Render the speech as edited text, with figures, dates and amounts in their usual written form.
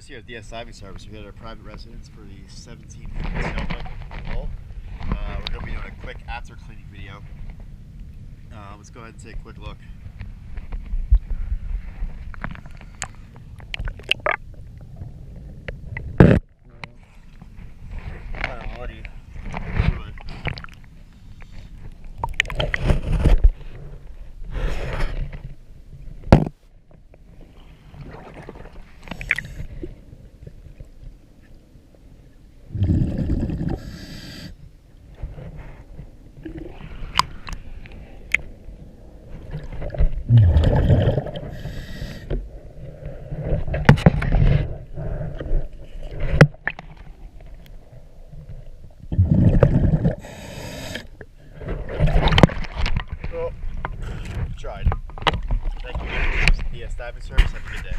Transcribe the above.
Chris here at DS Diving Service. We're here at our private residence for the 17th Sailboat hull. We're going to be doing a quick after cleaning video. Let's go ahead and take a quick look. Tried. Thank you. DS Diving Service. Have a good day.